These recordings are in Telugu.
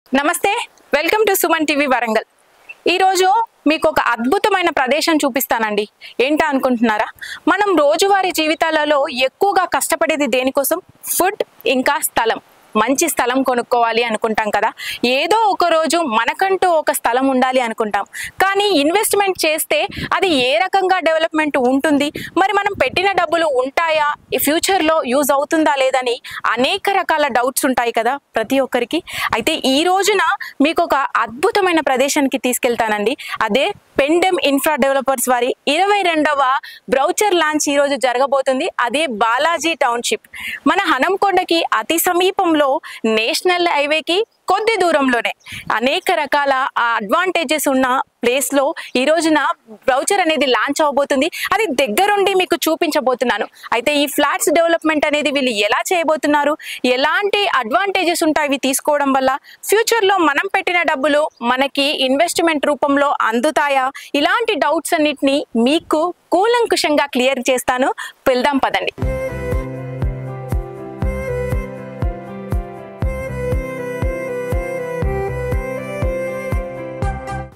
నమస్తే, welcome to Suman TV Warangal. ఈరోజు మీకు ఒక అద్భుతమైన ప్రదేశం చూపిస్తానండి. ఏంటా అనుకుంటున్నారా? మనం రోజువారీ జీవితాలలో ఎక్కువగా కష్టపడేది దేనికోసం? ఫుడ్, ఇంకా స్థలం. మంచి స్థలం కొనుక్కోవాలి అనుకుంటాం కదా. ఏదో ఒక రోజు మనకంటూ ఒక స్థలం ఉండాలి అనుకుంటాం. కానీ ఇన్వెస్ట్మెంట్ చేస్తే అది ఏ రకంగా డెవలప్మెంట్ ఉంటుంది, మరి మనం పెట్టిన డబ్బులు ఉంటాయా, ఈ ఫ్యూచర్లో యూజ్ అవుతుందా లేదని అనేక రకాల డౌట్స్ ఉంటాయి కదా ప్రతి ఒక్కరికి. అయితే ఈ రోజున మీకు ఒక అద్భుతమైన ప్రదేశానికి తీసుకెళ్తానండి. అదే పెండెమ్ ఇన్ఫ్రా డెవలపర్స్ వారి 22వ బ్రౌచర్ లాంచ్ ఈ రోజు జరగబోతుంది. అదే బాలాజీ టౌన్షిప్. మన హనంకొండకి అతి సమీపంలో, నేషనల్ హైవేకి కొద్ది దూరంలోనే అనేక రకాల అడ్వాంటేజెస్ ఉన్న ప్లేస్లో ఈ రోజున బ్రౌచర్ అనేది లాంచ్ అవబోతుంది. అది దగ్గరుండి మీకు చూపించబోతున్నాను. అయితే ఈ ఫ్లాట్స్ డెవలప్మెంట్ అనేది వీళ్ళు ఎలా చేయబోతున్నారు, ఎలాంటి అడ్వాంటేజెస్ ఉంటాయి ఇవి తీసుకోవడం వల్ల, ఫ్యూచర్లో మనం పెట్టిన డబ్బులు మనకి ఇన్వెస్ట్మెంట్ రూపంలో అందుతాయా, ఇలాంటి డౌట్స్ అన్నిటినీ మీకు కూలంకుషంగా క్లియర్ చేస్తాను. వెళ్దాం పదండి.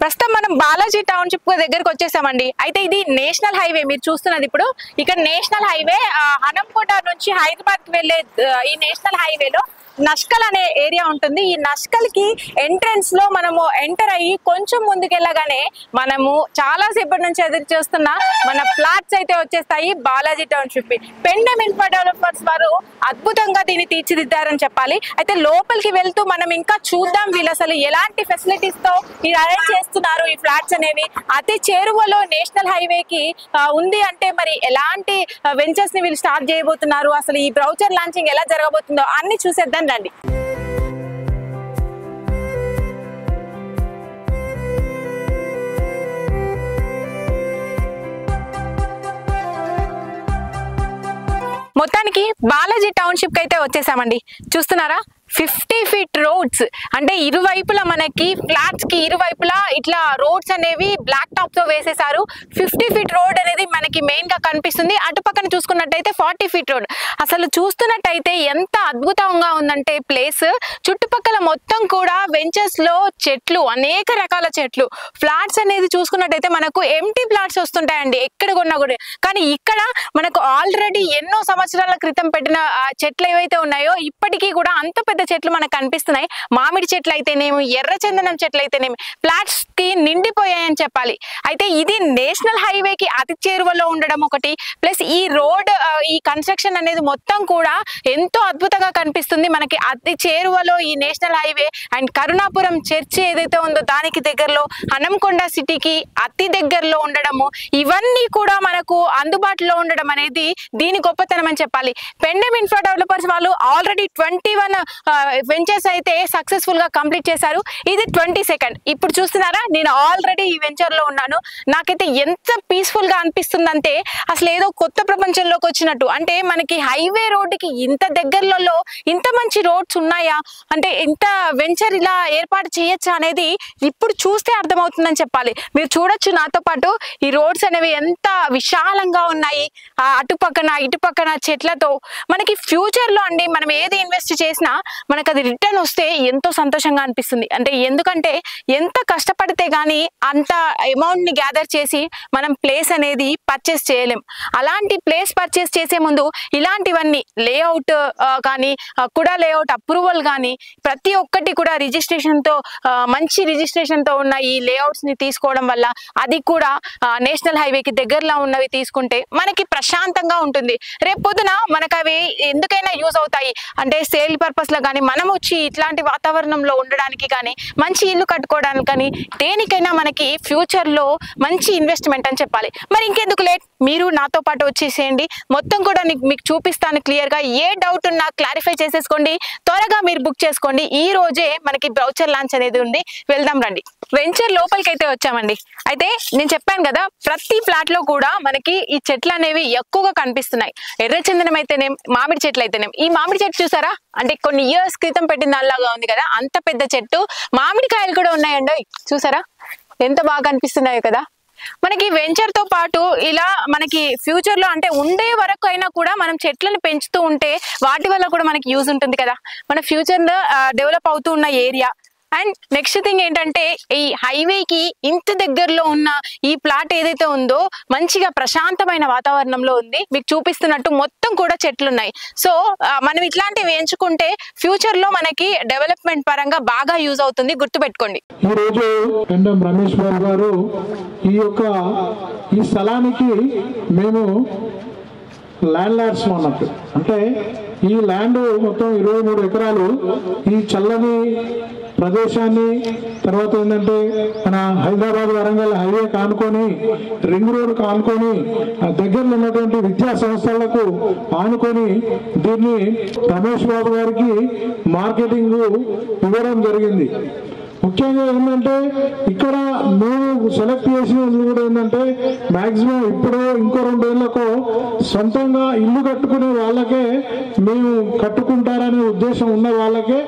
ప్రస్తుతం మనం బాలాజీ టౌన్షిప్ దగ్గరకు వచ్చేసామండి. అయితే ఇది నేషనల్ హైవే మీరు చూస్తున్నది. ఇప్పుడు ఇక్కడ నేషనల్ హైవే హనంకొండ నుంచి హైదరాబాద్ కి వెళ్లే ఈ నేషనల్ హైవేలో నష్కల్ అనే ఏరియా ఉంటుంది. ఈ నష్కల్ కి ఎంట్రన్స్ లో మనము ఎంటర్ అయ్యి కొంచెం ముందుకెళ్ళగానే మనము చాలా సేపటి నుంచి ఎదురు చూస్తున్న మన ఫ్లాట్స్ అయితే వచ్చేస్తాయి. Balaji township Pendem infra developers వారు అద్భుతంగా దీన్ని తీర్చిదిద్దారని చెప్పాలి. అయితే లోపలికి వెళ్తూ మనం ఇంకా చూద్దాం వీళ్ళు అసలు ఎలాంటి ఫెసిలిటీస్ తో ఇది అరేంజ్ చేస్తున్నారు. ఈ ఫ్లాట్స్ అనేవి అతి చేరువలో నేషనల్ హైవేకి ఉంది అంటే మరి ఎలాంటి వెంచర్స్ ని వీళ్ళు స్టార్ట్ చేయబోతున్నారు, అసలు ఈ బ్రౌచర్ లాంచింగ్ ఎలా జరగబోతుందో అన్ని చూసేద్దాం రండి. మొత్తానికి బాలాజీ టౌన్షిప్ కి అయితే వచ్చేసామండి. చూస్తున్నారా, 50 feet రోడ్స్. అంటే ఇరువైపులా మనకి ఫ్లాట్స్ కి ఇరువైపులా ఇట్లా రోడ్స్ అనేవి బ్లాక్ టాప్ తో వేసేసారు. 50 feet రోడ్ అనేది మనకి మెయిన్ గా కనిపిస్తుంది. అటు పక్కన చూసుకున్నట్టయితే 40 feet రోడ్. అసలు చూస్తున్నట్టయితే ఎంత అద్భుతంగా ఉందంటే ప్లేస్. చుట్టుపక్కల మొత్తం కూడా వెంచర్స్ లో చెట్లు, అనేక రకాల చెట్లు. ఫ్లాట్స్ అనేది చూసుకున్నట్టయితే మనకు ఎంటీ ఫ్లాట్స్ వస్తుంటాయండి ఎక్కడ కొన్నా కూడా. కానీ ఇక్కడ మనకు ఆల్రెడీ ఎన్నో సంవత్సరాల క్రితం పెట్టిన చెట్లు ఏవైతే ఉన్నాయో ఇప్పటికీ కూడా అంత పెద్ద చెట్లు మనకు కనిపిస్తున్నాయి. మామిడి చెట్లు అయితేనేమి, ఎర్రచందనం చెట్లు అయితేనేమి ఫ్లాట్స్ కి నిండిపోయాయని చెప్పాలి. అయితే ఇది నేషనల్ హైవేకి అతి చేరువలో ఉండడం ఒకటి, ప్లస్ ఈ రోడ్ ఈ కన్స్ట్రక్షన్ అనేది మొత్తం కూడా ఎంతో అద్భుతంగా కనిపిస్తుంది. మనకి అతి చేరువలో ఈ national highway and Karunapuram church ఏదైతే ఉందో దానికి దగ్గరలో, హనంకొండ సిటీకి అతి దగ్గరలో ఉండడము, ఇవన్నీ కూడా మనకు అందుబాటులో ఉండడం అనేది దీని గొప్పతనం అని చెప్పాలి. పెండెమ్ ఇన్ఫ్రా డెవలపర్స్ వాళ్ళు ఆల్రెడీ 21 వెంచర్స్ అయితే సక్సెస్ఫుల్ గా కంప్లీట్ చేశారు. ఇది 22nd. ఇప్పుడు చూస్తున్నారా, నేను ఆల్రెడీ ఈ వెంచర్ లో ఉన్నాను. నాకైతే ఎంత పీస్ఫుల్ గా అనిపిస్తుందంటే అసలు ఏదో కొత్త ప్రపంచంలోకి వచ్చినట్టు. అంటే మనకి హైవే రోడ్డుకి ఇంత దగ్గరలో ఇంత మంచి రోడ్స్ ఉన్నాయా, అంటే ఇంత వెంచర్ ఇలా ఏర్పాటు చేయొచ్చా అనేది ఇప్పుడు చూస్తే అర్థమవుతుందని చెప్పాలి. మీరు చూడొచ్చు నాతో పాటు ఈ రోడ్స్ అనేవి ఎంత విశాలంగా ఉన్నాయి. అటుపక్కన ఇటుపక్కన చెట్లతో మనకి ఫ్యూచర్ లో అండి మనం ఏది ఇన్వెస్ట్ చేసినా మనకు అది రిటర్న్ వస్తే ఎంతో సంతోషంగా అనిపిస్తుంది. అంటే ఎందుకంటే ఎంత కష్టపడితే గానీ అంత అమౌంట్ ని గ్యాదర్ చేసి మనం ప్లేస్ అనేది పర్చేస్ చేయలేం. అలాంటి ప్లేస్ పర్చేస్ చేసే ముందు ఇలాంటివన్నీ లేఅవుట్ కానీ కూడా లేఅవుట్ అప్రూవల్ కానీ ప్రతి ఒక్కటి కూడా రిజిస్ట్రేషన్ తో మంచి రిజిస్ట్రేషన్ తో ఉన్న ఈ లేఅవుట్స్ ని తీసుకోవడం వల్ల, అది కూడా నేషనల్ హైవేకి దగ్గరలో ఉన్నవి తీసుకుంటే మనకి ప్రశాంతంగా ఉంటుంది. రేపు పొద్దున మనకు అవి ఎందుకైనా యూజ్ అవుతాయి. అంటే సేల్ పర్పస్ లో కానీ, మనం వచ్చి ఇట్లాంటి వాతావరణంలో ఉండడానికి కానీ, మంచి ఇల్లు కట్టుకోవడానికి కానీ, దేనికైనా మనకి ఫ్యూచర్ లో మంచి ఇన్వెస్ట్మెంట్ అని చెప్పాలి. మరి ఇంకెందుకు లేట్, మీరు నాతో పాటు వచ్చేసేయండి. మొత్తం కూడా మీకు చూపిస్తాను క్లియర్ గా. ఏ డౌట్ ఉన్నా క్లారిఫై చేసేసుకోండి. త్వరగా మీరు బుక్ చేసుకోండి. ఈ రోజే మనకి బ్రౌచర్ లాంచ్ అనేది ఉంది. వెళ్దాం రండి. వెంచర్ లోపలికి అయితే వచ్చామండి. అయితే నేను చెప్పాను కదా, ప్రతి ఫ్లాట్ లో కూడా మనకి ఈ చెట్లు అనేవి ఎక్కువగా కనిపిస్తున్నాయి. ఎర్రచందనం అయితేనేం, మామిడి చెట్లు అయితేనేం. ఈ మామిడి చెట్టు చూసారా, అంటే కొన్ని ఇయర్స్ క్రితం పెట్టిన దానిలాగా ఉంది కదా, అంత పెద్ద చెట్టు. మామిడికాయలు కూడా ఉన్నాయండి. చూసారా ఎంత బాగా కనిపిస్తున్నాయో కదా. మనకి వెంచర్ తో పాటు ఇలా మనకి ఫ్యూచర్ లో అంటే ఉండే వరకు అయినా కూడా మనం చెట్లను పెంచుతూ ఉంటే వాటి వల్ల కూడా మనకి యూజ్ ఉంటుంది కదా. మన ఫ్యూచర్ లో డెవలప్ అవుతూ ఉన్న ఏరియా అండ్ నెక్స్ట్ థింగ్ ఏంటంటే ఈ హైవేకి ఇంత దగ్గరలో ఉన్న ఈ ప్లాట్ ఏదైతే ఉందో మంచిగా ప్రశాంతమైన వాతావరణంలో ఉంది. మీకు చూపిస్తున్నట్టు మొత్తం కూడా చెట్లు ఉన్నాయి. సో మనం ఇట్లాంటివి ఎంచుకుంటే ఫ్యూచర్ లో మనకి డెవలప్మెంట్ పరంగా బాగా యూజ్ అవుతుంది, గుర్తుపెట్టుకోండి. ఈ రోజు పెండం రమేష్ బాబు గారు ఈ స్థలానికి మేము ల్యాండ్ లార్డ్స్ అన్నట్టు, అంటే ఈ ల్యాండ్ మొత్తం 23 ఎకరాలు ఈ చల్లని ప్రదేశాన్ని, తర్వాత ఏంటంటే మన హైదరాబాద్ వరంగల్ హైవే కానుకొని, రింగ్ రోడ్ కానుకొని, దగ్గరలో ఉన్నటువంటి విద్యా సంస్థలకు ఆనుకొని దీన్ని రమేష్ బాబు గారికి మార్కెటింగ్ ఇవ్వడం జరిగింది. ముఖ్యంగా ఏంటంటే ఇక్కడ మేము సెలెక్ట్ చేసిన కూడా ఏంటంటే మ్యాక్సిమం ఇప్పుడు ఇంకో 2 ఏళ్లకు సొంతంగా ఇల్లు కట్టుకునే వాళ్ళకే, మేము కట్టుకుంటారనే ఉద్దేశం ఉన్న వాళ్ళకే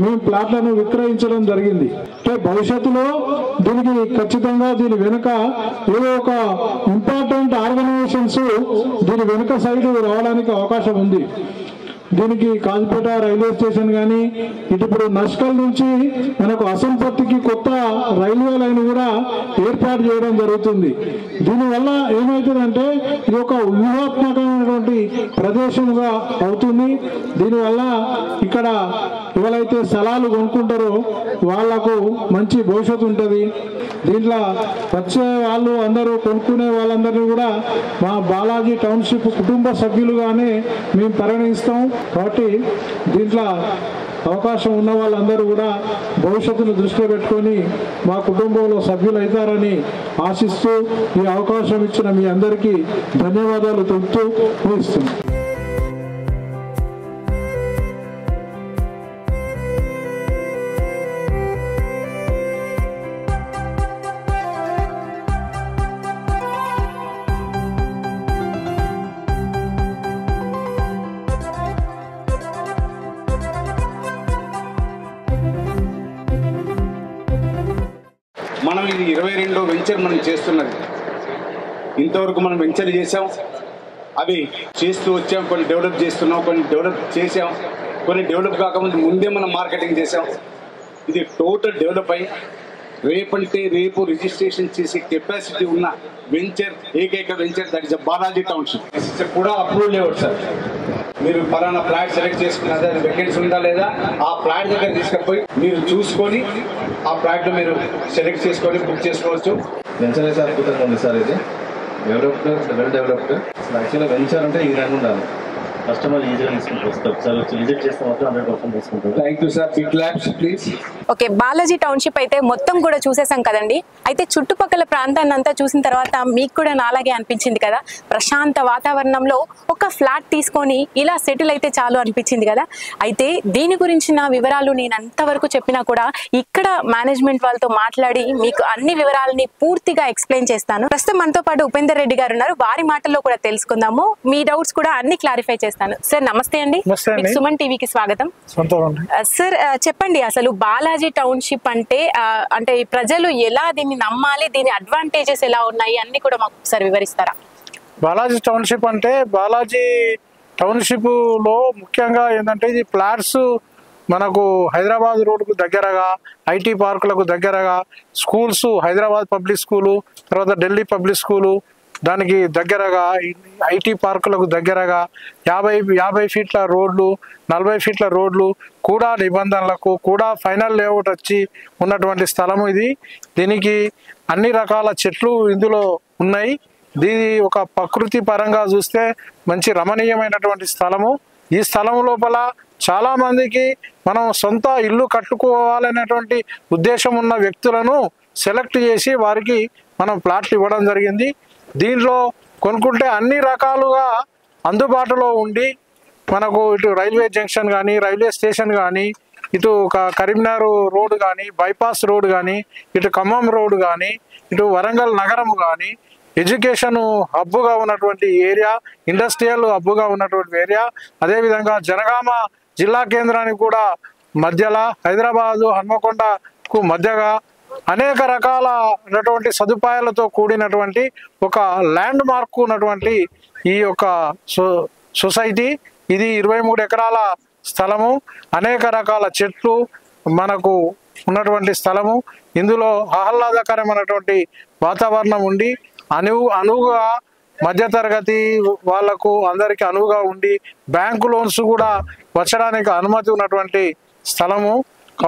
మేము ప్లాట్లను విక్రయించడం జరిగింది. అంటే భవిష్యత్తులో దీనికి ఖచ్చితంగా దీని వెనుక ఏదో ఒక ఇంపార్టెంట్ ఆర్గనైజేషన్స్ దీని వెనుక సైడ్ రావడానికి అవకాశం ఉంది. దీనికి కాజుపేట రైల్వే స్టేషన్ కానీ, ఇప్పుడు నష్కల్ నుంచి మనకు అసంపత్తికి కొత్త రైల్వే లైన్ కూడా ఏర్పాటు చేయడం జరుగుతుంది. దీనివల్ల ఏమవుతుందంటే ఇది ఒక వ్యూహాత్మకమైనటువంటి ప్రదేశంగా అవుతుంది. దీనివల్ల ఇక్కడ ఎవరైతే స్థలాలు కొనుక్కుంటారో వాళ్లకు మంచి భవిష్యత్తు ఉంటుంది. దీంట్లో వచ్చే వాళ్ళు అందరూ కొనుక్కునే వాళ్ళందరినీ కూడా మా బాలాజీ టౌన్షిప్ కుటుంబ సభ్యులుగానే మేము పరిగణిస్తాం. కాబట్టి దీంట్లో అవకాశం ఉన్న వాళ్ళందరూ కూడా భవిష్యత్తును దృష్టిలో పెట్టుకొని మా కుటుంబంలో సభ్యులు అవుతారని ఆశిస్తూ ఈ అవకాశం ఇచ్చిన మీ అందరికీ ధన్యవాదాలు తెలుపుతూ ముగిస్తున్నాం. మనం ఇది 22వ వెంచర్ మనం చేస్తున్నది. ఇంతవరకు మనం వెంచర్ చేసాం, అవి చేస్తూ వచ్చాం, కొన్ని డెవలప్ చేస్తున్నాం, కొన్ని డెవలప్ చేసాం, కొన్ని డెవలప్ కాకముందు ముందే మనం మార్కెటింగ్ చేసాం. ఇది టోటల్ డెవలప్ అయ్యి రేపంటే రేపు రిజిస్ట్రేషన్ చేసే కెపాసిటీ ఉన్న వెంచర్, ఏకైక venture that is Balaji township. కూడా అప్రూవ్ లేవు సార్. మీరు పలానా ఫ్లాట్ సెలెక్ట్ చేసుకున్నది, అది వేకెన్సీ ఉందా లేదా ఆ ఫ్లాట్ దగ్గర తీసుకుపోయి మీరు చూసుకొని ఆ ఫ్లాట్లో మీరు సెలెక్ట్ చేసుకొని బుక్ చేసుకోవచ్చు. వెంచర్ అయితే అద్భుతంగా ఉంది సార్. ఇది డెవలప్డ్, వెల్ డెవలప్డ్. యాక్చువల్గా వెంచర్ అంటే ఈ విధంగా ఉండాలి. కస్టమర్ ఈజీగా తీసుకుంటూ వస్తారు సార్. విజిట్ చేస్తే మాత్రం 100% తీసుకుంటారు. Thank you sir. Big claps please. Okay, Balaji township అయితే మొత్తం కూడా చూసేసాం కదండి. అయితే చుట్టుపక్కల ప్రాంతాన్ని అంతా చూసిన తర్వాత మీకు కూడా నాలాగే అనిపించింది కదా, ప్రశాంత వాతావరణంలో ఒక ఫ్లాట్ తీసుకొని ఇలా సెటిల్ అయితే చాలు అనిపించింది కదా. అయితే దీని గురించిన వివరాలు నేను అంతవరకు చెప్పినా కూడా ఇక్కడ మేనేజ్మెంట్ వాళ్ళతో మాట్లాడి మీకు అన్ని వివరాలని పూర్తిగా ఎక్స్ప్లెయిన్ చేస్తాను. ప్రస్తుతం మనతో పాటు ఉపేందర్ రెడ్డి గారు ఉన్నారు, వారి మాటల్లో కూడా తెలుసుకుందాము. మీ డౌట్స్ కూడా అన్ని క్లారిఫై చేస్తాను. సార్ నమస్తే అండి, సుమన్ టీవీకి స్వాగతం. సార్ చెప్పండి, అసలు బాలాజీ టౌన్షిప్ అంటే ప్రజలు ఎలా దీన్ని నమ్మాలి, దీని అడ్వాంటేజెస్ ఎలా ఉన్నాయి అన్ని కూడా మాకు ఒకసారి వివరిస్తారా? బాలాజీ టౌన్షిప్ అంటే, బాలాజీ టౌన్షిప్ లో ముఖ్యంగా ఏంటంటే ఇది ఫ్లాట్స్ మనకు హైదరాబాద్ రోడ్కు దగ్గరగా, ఐటీ పార్కులకు దగ్గరగా, స్కూల్స్ హైదరాబాద్ పబ్లిక్ స్కూలు, తర్వాత ఢిల్లీ పబ్లిక్ స్కూలు దానికి దగ్గరగా, ఐటీ పార్కులకు దగ్గరగా 50 ఫీట్ల రోడ్లు, 40 ఫీట్ల రోడ్లు కూడా నిబంధనలకు కూడా ఫైనల్ లేఅవుట్ వచ్చి ఉన్నటువంటి స్థలము ఇది. దీనికి అన్ని రకాల చెట్లు ఇందులో ఉన్నాయి. దీని ఒక ప్రకృతి పరంగా చూస్తే మంచి రమణీయమైనటువంటి స్థలము. ఈ స్థలం లోపల చాలా మందికి మనం సొంత ఇల్లు కట్టుకోవాలనేటువంటి ఉద్దేశం ఉన్న వ్యక్తులను సెలెక్ట్ చేసి వారికి మనం ప్లాట్లు ఇవ్వడం జరిగింది. దీనిలో కొనుక్కుంటే అన్ని రకాలుగా అందుబాటులో ఉండి మనకు ఇటు రైల్వే జంక్షన్ కానీ, రైల్వే స్టేషన్ కానీ, ఇటు కరీంనగర్ రోడ్ కానీ, బైపాస్ రోడ్ కానీ, ఇటు ఖమ్మం రోడ్ కానీ, ఇటు వరంగల్ నగరం కానీ, ఎడ్యుకేషన్ హబ్బుగా ఉన్నటువంటి ఏరియా, ఇండస్ట్రియల్ హబ్బుగా ఉన్నటువంటి ఏరియా, అదేవిధంగా జనగామ జిల్లా కేంద్రానికి కూడా మధ్యలో, హైదరాబాదు హన్మకొండకు మధ్యగా అనేక రకాలైనటువంటి సదుపాయాలతో కూడినటువంటి ఒక ల్యాండ్ మార్క్ ఉన్నటువంటి ఈ యొక్క సొసైటీ. ఇది 23 ఎకరాల స్థలము, అనేక రకాల చెట్లు, మనకు ఉన్నటువంటి స్థలము. ఇందులో ఆహ్లాదకరమైనటువంటి వాతావరణం ఉండి అనువుగా మధ్యతరగతి వాళ్లకు అందరికీ అనువుగా ఉండి బ్యాంకు లోన్స్ కూడా వచ్చడానికి అనుమతి ఉన్నటువంటి స్థలము.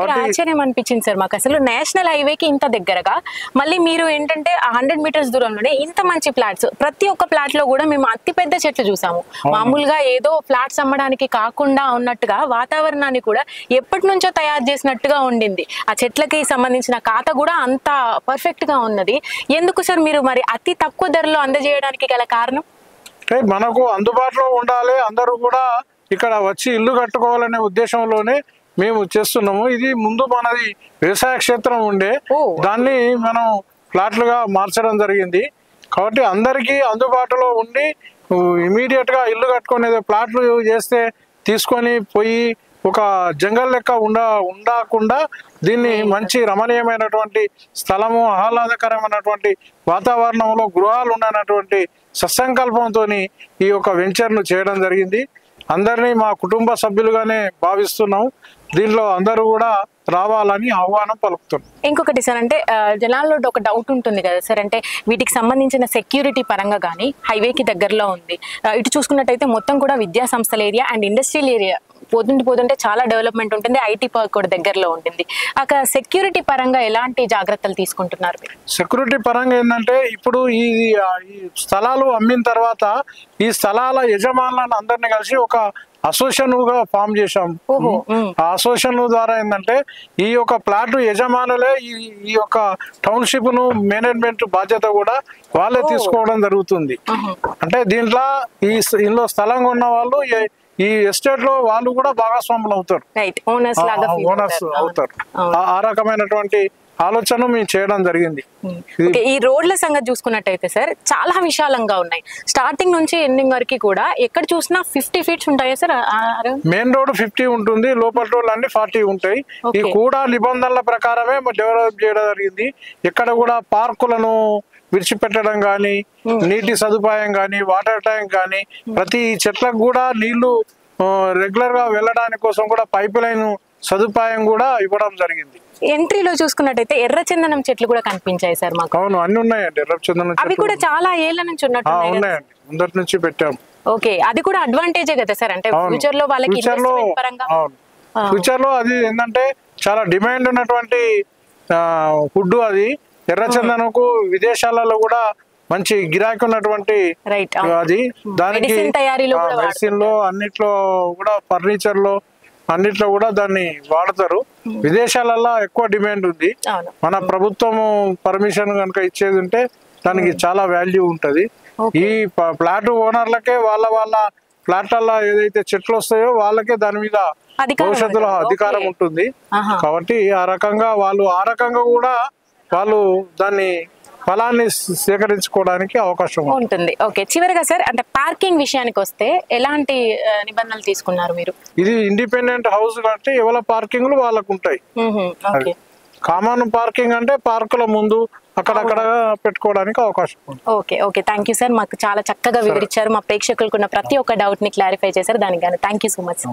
ఆశ్చర్యం అనిపించింది సార్ మాకు, అసలు నేషనల్ హైవేకి ఇంత దగ్గరగా మళ్ళీ మీరు ఏంటంటే 100 మీటర్స్ దూరంలోనే ఇంత మంచి ఫ్లాట్స్. ప్రతి ఒక్క ఫ్లాట్ లో కూడా మేము అతి పెద్ద చెట్లు చూసాము. మామూలుగా ఏదో ఫ్లాట్స్ అమ్మడానికి కాకుండా ఉన్నట్టుగా వాతావరణాన్ని కూడా ఎప్పటి నుంచో తయారు చేసినట్టుగా ఉండింది. ఆ చెట్లకి సంబంధించిన ఖాతా కూడా అంత పర్ఫెక్ట్ గా ఉన్నది. ఎందుకు సార్ మీరు మరి అతి తక్కువ ధరలో అందజేయడానికి గల కారణం? అంటే మనకు అందుబాటులో ఉండాలి, అందరూ కూడా ఇక్కడ వచ్చి ఇల్లు కట్టుకోవాలనే ఉద్దేశంలోనే మేము చేస్తున్నాము. ఇది ముందు మనది వ్యవసాయ క్షేత్రం ఉండే, దాన్ని మనం ఫ్లాట్లుగా మార్చడం జరిగింది. కాబట్టి అందరికీ అందుబాటులో ఉండి ఇమీడియట్ గా ఇల్లు కట్టుకునేది. ఫ్లాట్లు చేస్తే తీసుకొని పోయి ఒక జంగల్ లెక్క ఉండకుండా దీన్ని మంచి రమణీయమైనటువంటి స్థలము, ఆహ్లాదకరమైనటువంటి వాతావరణంలో గృహాలు ఉన్నటువంటి సత్సంకల్పంతో ఈ యొక్క వెంచర్ను చేయడం జరిగింది. అందరినీ మా కుటుంబ సభ్యులుగానే భావిస్తున్నాం. దీనిలో అందరూ కూడా రావాలని ఆహ్వానం పలుకుతున్నాం. ఇంకొకటి సార్, అంటే జనాల్లో ఒక డౌట్ ఉంటుంది కదా సార్, అంటే వీటికి సంబంధించిన సెక్యూరిటీ పరంగా కానీ హైవేకి దగ్గరలో ఉంది. ఇటు చూసుకున్నట్టయితే మొత్తం కూడా విద్యా సంస్థల ఏరియా అండ్ ఇండస్ట్రియల్ ఏరియా పోతుంటే చాలా డెవలప్మెంట్ ఉంటుంది. ఐటీ పార్క్ కూడా దగ్గరలో ఉంటుంది. అక్కడ సెక్యూరిటీ పరంగా ఎలాంటి జాగ్రత్తలు తీసుకుంటున్నారు? సెక్యూరిటీ పరంగా ఏంటంటే ఇప్పుడు ఈ స్థలాలు అమ్మిన తర్వాత ఈ స్థలాల యజమానులను అందరినీ కలిసి ఒక అసోసియేషన్ గా ఫామ్ చేశాం. ఆ అసోసియేషన్ ద్వారా ఏంటంటే ఈ యొక్క ప్లాట్ యజమానులే ఈ యొక్క టౌన్షిప్ ను మేనేజ్మెంట్ బాధ్యత కూడా వాళ్ళే తీసుకోవడం జరుగుతుంది. అంటే ఇందులో స్థలంగా ఉన్న వాళ్ళు ఈ ఎస్టేట్ లో వాళ్ళు కూడా భాగస్వాములు అవుతారు, ఓనర్స్ అవుతారు. ఆ రకమైనటువంటి ఆలోచన మేము చేయడం జరిగింది. ఈ రోడ్ల సంగతి చూసుకున్నట్టయితే సార్ చాలా విశాలంగా ఉన్నాయి. స్టార్టింగ్ నుంచి ఎండింగ్ వరకు కూడా ఎక్కడ చూసినా 50 ఫీట్స్ ఉంటాయా సార్? మెయిన్ రోడ్ 50 ఉంటుంది, లోపల రోడ్లు అన్ని 40 ఉంటాయి. ఈ కూడా నిబంధనల ప్రకారమే డెవలప్ చేయడం జరిగింది. ఎక్కడ కూడా పార్కులను విడిచిపెట్టడం కానీ, నీటి సదుపాయం కానీ, వాటర్ ట్యాంక్ కానీ, ప్రతి చెట్లకు కూడా నీళ్లు రెగ్యులర్ గా వెళ్ళడానికి కోసం కూడా పైప్ లైన్ సదుపాయం కూడా ఇవ్వడం జరిగింది. ఎంట్రీలో చూసుకున్నట్టయితే ఎర్రచందనం చెట్లు కూడా కనిపించాయి సార్ మాకు. అవును, అన్ని ఉన్నాయండి ఎర్రచందనం. అవి కూడా చాలా ఏళ్ల నుంచి ఉన్నాయండి, ముందటి నుంచి పెట్టాము. ఓకే, అది కూడా అడ్వాంటేజే కదా సార్, అంటే ఫ్యూచర్ లో వాళ్ళకి ఫ్యూచర్ లో అది ఏంటంటే చాలా డిమాండ్ ఉన్నటువంటి ఫుడ్. అది ఎర్రచందనకు విదేశాలలో కూడా మంచి గిరాకీ ఉన్నటువంటి అది. దానికి మెడిసిన్ లో అన్నిట్లో కూడా, ఫర్నిచర్ లో అన్నిట్లో కూడా దాన్ని వాడతారు. విదేశాలలో ఎక్కువ డిమాండ్ ఉంది. మన ప్రభుత్వం పర్మిషన్ కనుక ఇచ్చేది ఉంటే దానికి చాలా వాల్యూ ఉంటది. ఈ ఫ్లాట్ ఓనర్లకే వాళ్ళ ఫ్లాట్లలో ఏదైతే చెట్లు వస్తాయో వాళ్ళకే దాని మీద భవిష్యత్తులో అధికారం ఉంటుంది. కాబట్టి ఆ రకంగా కూడా వాళ్ళు దాన్ని ఫలాన్ని సేకరించుకోవడానికి అవకాశం ఉంటుంది. ఓకే, చివరిగా సార్, అంటే పార్కింగ్ విషయానికి వస్తే ఎలాంటి నిబంధనలు తీసుకున్నారు మీరు? ఇది ఇండిపెండెంట్ హౌస్ కాబట్టి ఎవరి పార్కింగ్లు వాళ్ళకు ఉంటాయి. కామన్ పార్కింగ్ అంటే పార్కుల ముందు అక్కడక్కడ పెట్టుకోవడానికి అవకాశం ఉంది. Okay, thank you sir. మాకు చాలా చక్కగా వివరించారు. మా ప్రేక్షకులకు ఉన్న ప్రతి ఒక్క డౌట్ ని క్లారిఫై చేశారు. దానికి థ్యాంక్ యూ సో మచ్.